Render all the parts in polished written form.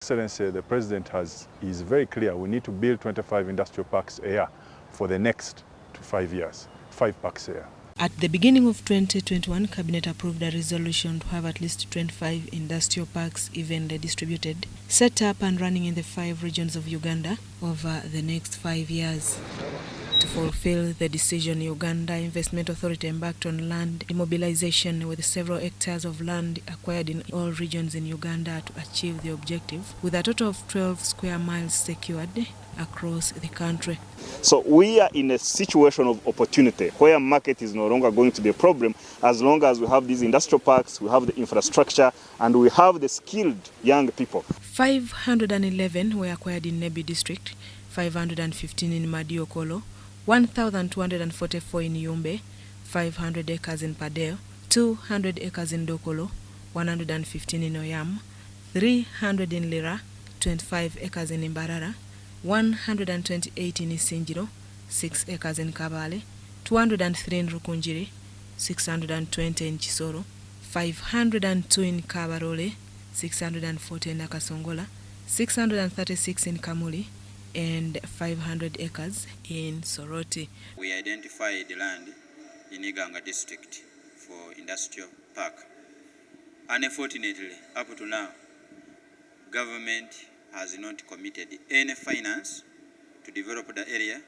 Excellency, the President is very clear. We need to build 25 industrial parks a year for the next 5 years, 5 parks a year. At the beginning of 2021, Cabinet approved a resolution to have at least 25 industrial parks evenly distributed, set up and running in the 5 regions of Uganda over the next 5 years. To fulfill the decision, Uganda Investment Authority embarked on land immobilization with several hectares of land acquired in all regions in Uganda to achieve the objective, with a total of 12 square miles secured across the country. So we are in a situation of opportunity where market is no longer going to be a problem as long as we have these industrial parks, we have the infrastructure, and we have the skilled young people. 511 were acquired in Nebi district, 515 in Madiokolo, 1,244 in Yumbe, 500 acres in Padeo, 200 acres in Dokolo, 115 in Oyam, 300 in Lira, 25 acres in Imbarara, 128 in Isinjiro, 6 acres in Kabale, 203 in Rukunjiri, 620 in Chisoro, 502 in Kabarole, 640 in Nakasongola, 636 in Kamuli, and 500 acres in Soroti. We identified the land in Iganga district for industrial park. Unfortunately, up to now, government has not committed any finance to develop the area.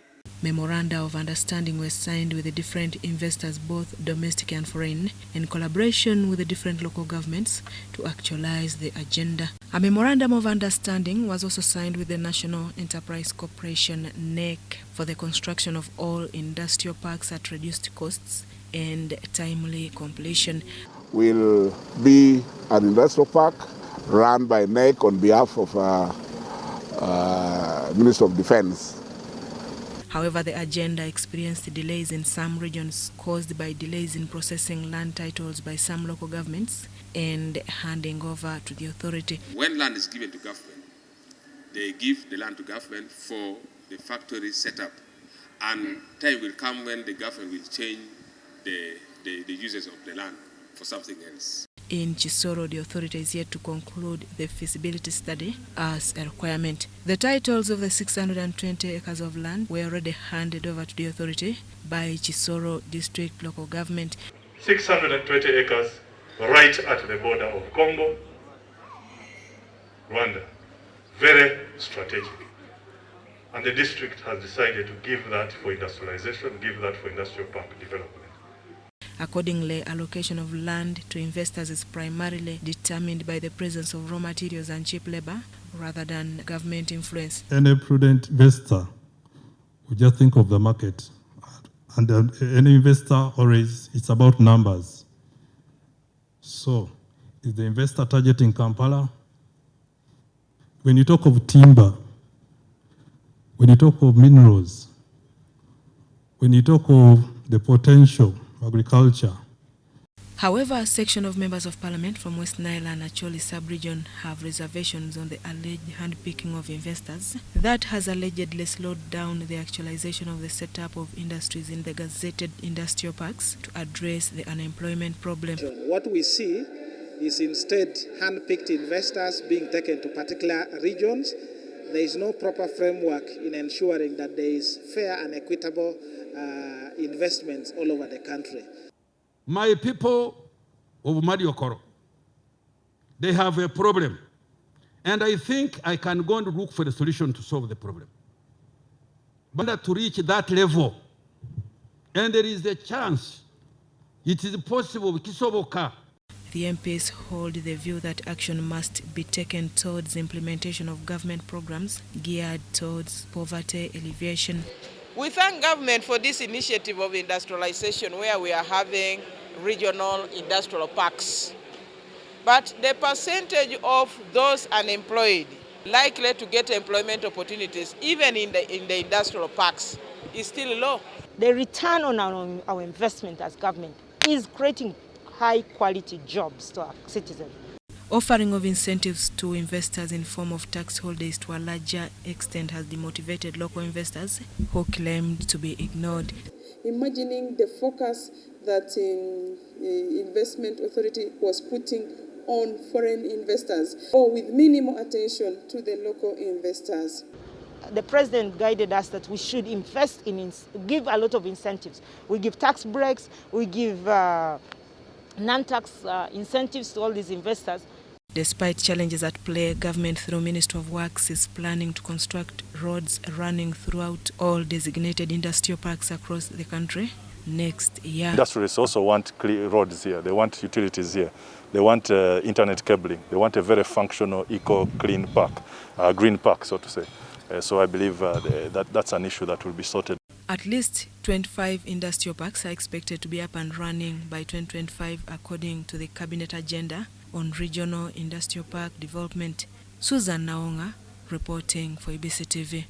Memoranda of understanding were signed with the different investors, both domestic and foreign, in collaboration with the different local governments to actualize the agenda. A memorandum of understanding was also signed with the National Enterprise Corporation (NEC) for the construction of all industrial parks at reduced costs and timely completion. Will be an industrial park run by NEC on behalf of Minister of Defense. However, the agenda experienced delays in some regions caused by delays in processing land titles by some local governments and handing over to the authority. When land is given to government, they give the land to government for the factory setup, and time will come when the government will change the uses of the land for something else. In Chisoro, the authority is yet to conclude the feasibility study as a requirement. The titles of the 620 acres of land were already handed over to the authority by Chisoro District Local Government. 620 acres right at the border of Congo, Rwanda. Very strategic. And the district has decided to give that for industrialization, give that for industrial park development. Accordingly, allocation of land to investors is primarily determined by the presence of raw materials and cheap labor rather than government influence. Any prudent investor will just think of the market. And any investor always, it's about numbers. So, is the investor targeting Kampala? When you talk of timber, when you talk of minerals, when you talk of the potential agriculture. However, a section of members of parliament from West Nile and Acholi sub-region have reservations on the alleged handpicking of investors that has allegedly slowed down the actualization of the setup of industries in the gazetted industrial parks to address the unemployment problem. What we see is instead handpicked investors being taken to particular regions. There is no proper framework in ensuring that there is fair and equitable investments all over the country. My people of Madiokoro, they have a problem. And I think I can go and look for a solution to solve the problem. But to reach that level, and there is a chance, it is possible, kisoboka. The MPs hold the view that action must be taken towards implementation of government programs geared towards poverty alleviation. We thank government for this initiative of industrialization where we are having regional industrial parks. But the percentage of those unemployed likely to get employment opportunities, even in the industrial parks, is still low. The return on our investment as government is creating high-quality jobs to our citizens. Offering of incentives to investors in form of tax holidays to a larger extent has demotivated local investors who claimed to be ignored. Imagining the focus that Investment Authority was putting on foreign investors or with minimal attention to the local investors. The president guided us that we should invest give a lot of incentives. We give tax breaks, we give non-tax incentives to all these investors. Despite challenges at play, government through Ministry of Works is planning to construct roads running throughout all designated industrial parks across the country next year. Industrialists also want clear roads here, they want utilities here, they want internet cabling, they want a very functional eco-clean park, green park, so to say. So I believe that's an issue that will be sorted. At least 25 industrial parks are expected to be up and running by 2025 according to the Cabinet Agenda on Regional Industrial Park Development. Susan Naonga reporting for ABC TV.